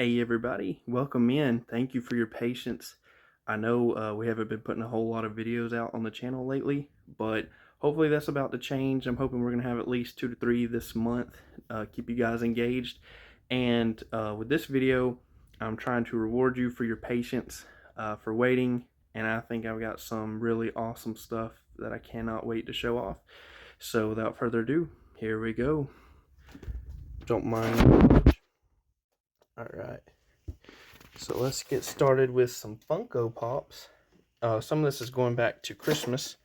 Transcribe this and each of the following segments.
Hey everybody, welcome in. Thank you for your patience. I know we haven't been putting a whole lot of videos out on the channel lately, but hopefully that's about to change. I'm hoping we're going to have at least 2 to 3 this month. Keep you guys engaged. And with this video, I'm trying to reward you for your patience, for waiting. And I think I've got some really awesome stuff that I cannot wait to show off. So without further ado, here we go. Don't mind. Alright. So let's get started with some Funko Pops. Some of this is going back to Christmas.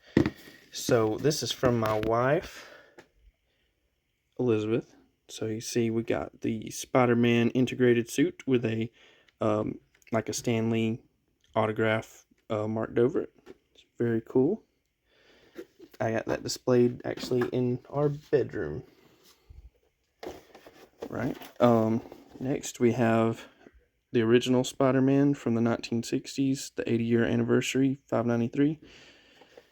So this is from my wife, Elizabeth. So you see we got the Spider-Man integrated suit with a like a Stan Lee autograph marked over it. It's very cool. I got that displayed actually in our bedroom. Right. Next we have the original Spider-Man from the 1960s, the 80-year anniversary, $5.93.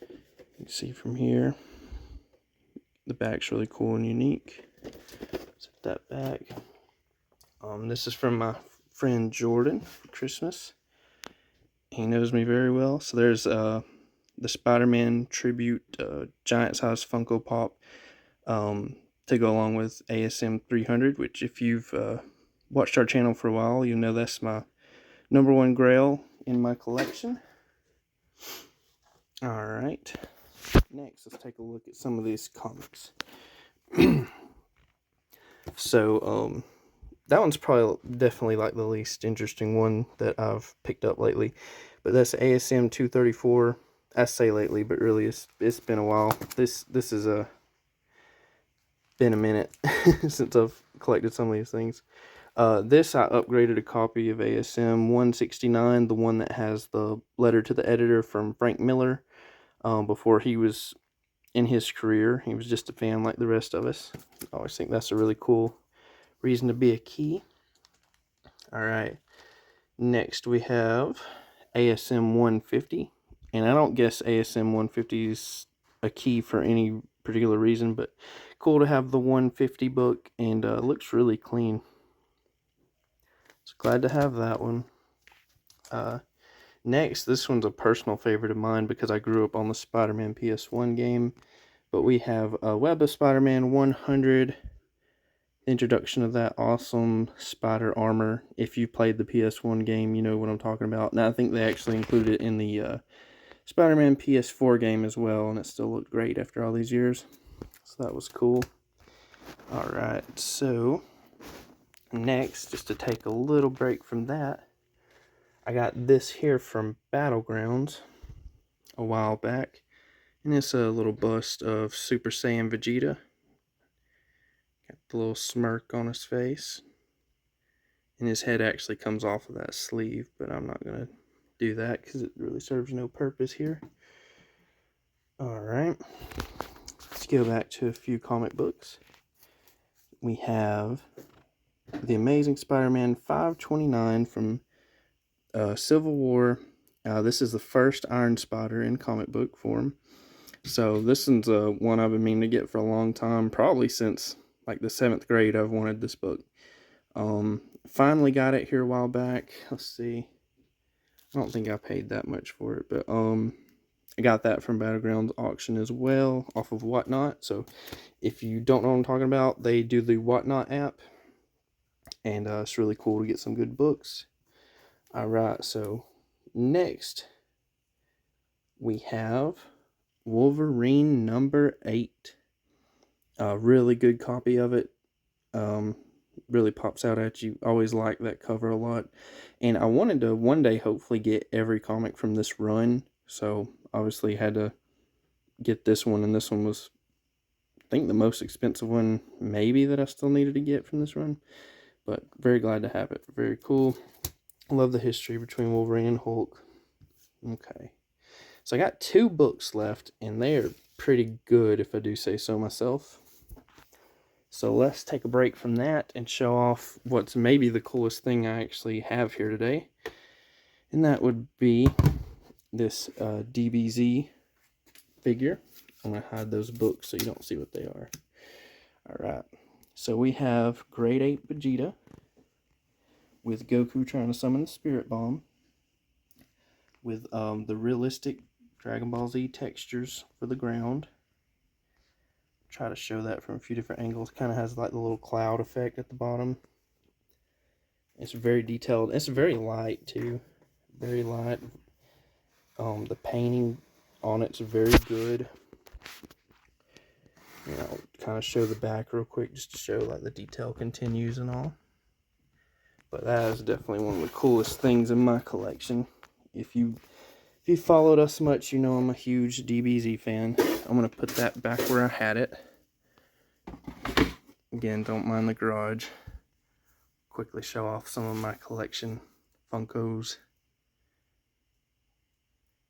You can see from here, the back's really cool and unique. Zip that back. This is from my friend Jordan for Christmas. He knows me very well. So there's the Spider-Man tribute giant-size Funko Pop to go along with ASM 300, which if you've watched our channel for a while, you know that's my #1 grail in my collection. Alright, next let's take a look at some of these comics. So, that one's probably definitely like the least interesting one that I've picked up lately. But that's ASM 234. I say lately, but really it's been a while. This is been a minute since I've collected some of these things. This I upgraded a copy of ASM 169, the one that has the letter to the editor from Frank Miller. Before he was in his career, he was just a fan like the rest of us. I always think that's a really cool reason to be a key. Alright, next we have ASM 150, and I don't guess ASM 150 is a key for any particular reason, but cool to have the 150 book, and looks really clean. So glad to have that one. Next, this one's a personal favorite of mine because I grew up on the Spider-Man PS1 game, but we have Web of Spider-Man 100, introduction of that awesome spider armor. If you played the PS1 game, you know what I'm talking about. And I think they actually included it in the Spider-Man PS4 game as well, and it still looked great after all these years. So that was cool. Alright, so next, just to take a little break from that, I got this here from Battlegrounds a while back, and it's a little bust of Super Saiyan Vegeta. Got the little smirk on his face, and his head actually comes off of that sleeve, but I'm not going to do that because it really serves no purpose here. Alright, let's go back to a few comic books. We have The Amazing Spider-Man 529 from Civil War. This is the first Iron Spider in comic book form. So this one's one I've been meaning to get for a long time, probably since like the 7th grade. I've wanted this book. Finally got it here a while back. Let's see. I don't think I paid that much for it, but I got that from Battlegrounds auction as well, off of Whatnot. So if you don't know what I'm talking about, they do the Whatnot app, and it's really cool to get some good books. Alright, so next we have Wolverine #8. A really good copy of it. Really pops out at you. Always like that cover a lot. And I wanted to one day hopefully get every comic from this run. So obviously had to get this one, and this one was, I think, the most expensive one maybe that I still needed to get from this run. But very glad to have it. Very cool. I love the history between Wolverine and Hulk. Okay. So I got 2 books left, and they are pretty good if I do say so myself. So let's take a break from that and show off what's maybe the coolest thing I actually have here today. And that would be this DBZ figure. I'm going to hide those books so you don't see what they are. Alright. So we have Grade 8 Vegeta. with Goku trying to summon the Spirit Bomb, with the realistic Dragon Ball Z textures for the ground. Try to show that from a few different angles. Kind of has like the little cloud effect at the bottom. It's very detailed. It's very light too. Very light. The painting on it's very good. I'll kind of show the back real quick just to show like the detail continues and all. But that is definitely one of the coolest things in my collection. If you followed us much, you know I'm a huge DBZ fan. I'm going to put that back where I had it. Again, don't mind the garage. Quickly show off some of my collection. Funkos.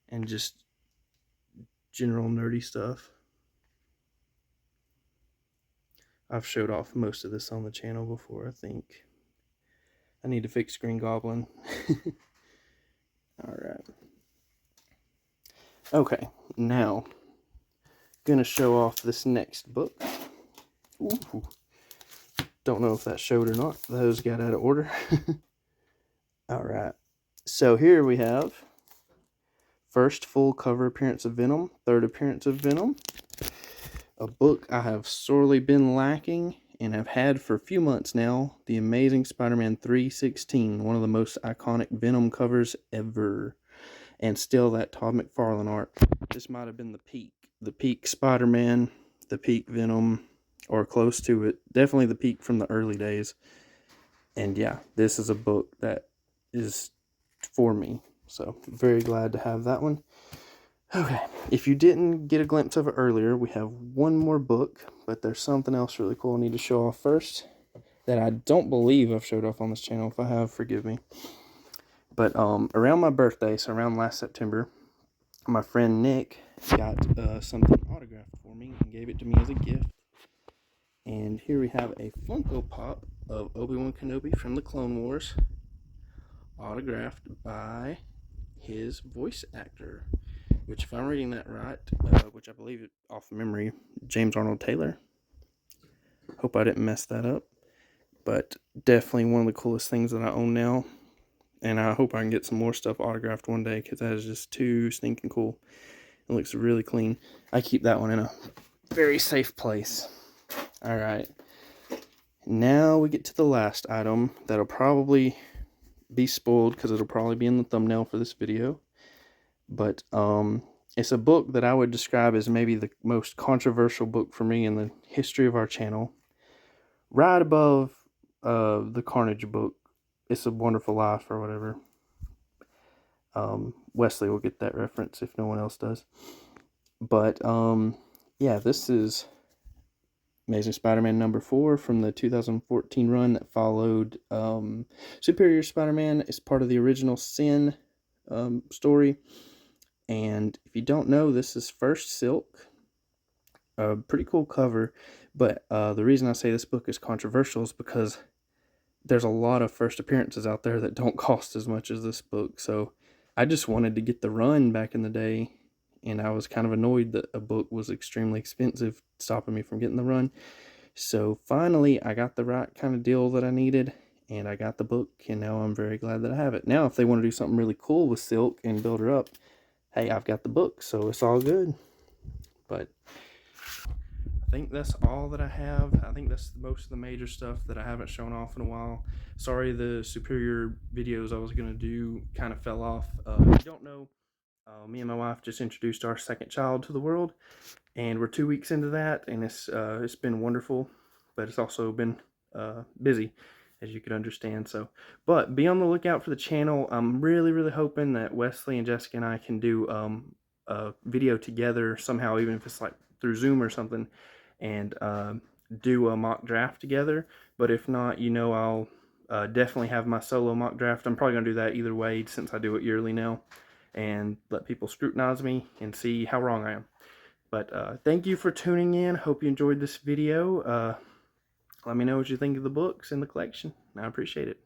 And just general nerdy stuff. I've showed off most of this on the channel before, I think. I need to fix Green Goblin. Alright. Okay, now, gonna show off this next book. Ooh. Don't know if that showed or not. Those got out of order. Alright. So here we have first full cover appearance of Venom, third appearance of Venom. A book I have sorely been lacking and have had for a few months now. The Amazing Spider-Man 316, one of the most iconic Venom covers ever. And still that Todd McFarlane art. This might have been the peak Spider-Man, the peak Venom, or close to it. Definitely the peak from the early days. And yeah, this is a book that is for me. So very glad to have that one. Okay, if you didn't get a glimpse of it earlier, we have one more book, but there's something else really cool I need to show off first that I don't believe I've showed off on this channel. If I have, forgive me. But around my birthday, so around last September, my friend Nick got something autographed for me and gave it to me as a gift. And here we have a Funko Pop of Obi-Wan Kenobi from the Clone Wars, autographed by his voice actor, which if I'm reading that right, which I believe off memory, James Arnold Taylor. Hope I didn't mess that up. But definitely one of the coolest things that I own now. And I hope I can get some more stuff autographed one day, because that is just too stinking cool. It looks really clean. I keep that one in a very safe place. Alright. Now we get to the last item that'll probably be spoiled, because it'll probably be in the thumbnail for this video. But it's a book that I would describe as maybe the most controversial book for me in the history of our channel. Right above the Carnage book, It's a Wonderful Life or whatever. Wesley will get that reference if no one else does. But yeah, this is Amazing Spider-Man number 4 from the 2014 run that followed Superior Spider-Man. It's part of the original Sin story. And if you don't know, this is First Silk. A pretty cool cover. But the reason I say this book is controversial is because there's a lot of first appearances out there that don't cost as much as this book. So I just wanted to get the run back in the day, and I was kind of annoyed that a book was extremely expensive, stopping me from getting the run. So finally, I got the right kind of deal that I needed, and I got the book, and now I'm very glad that I have it. Now, if they want to do something really cool with Silk and build her up, hey, I've got the book, so it's all good. But I think that's all that I have. I think that's most of the major stuff that I haven't shown off in a while. Sorry, the Superior videos I was going to do kind of fell off. If you don't know, me and my wife just introduced our second child to the world, and we're 2 weeks into that, and it's been wonderful, but it's also been busy, as you can understand. So, but be on the lookout for the channel. I'm really hoping that Wesley and Jessica and I can do a video together somehow, even if it's like through Zoom or something, and do a mock draft together. But if not, you know, I'll definitely have my solo mock draft. I'm probably gonna do that either way, since I do it yearly now, and let people scrutinize me and see how wrong I am. But thank you for tuning in. Hope you enjoyed this video. Let me know what you think of the books in the collection. I appreciate it.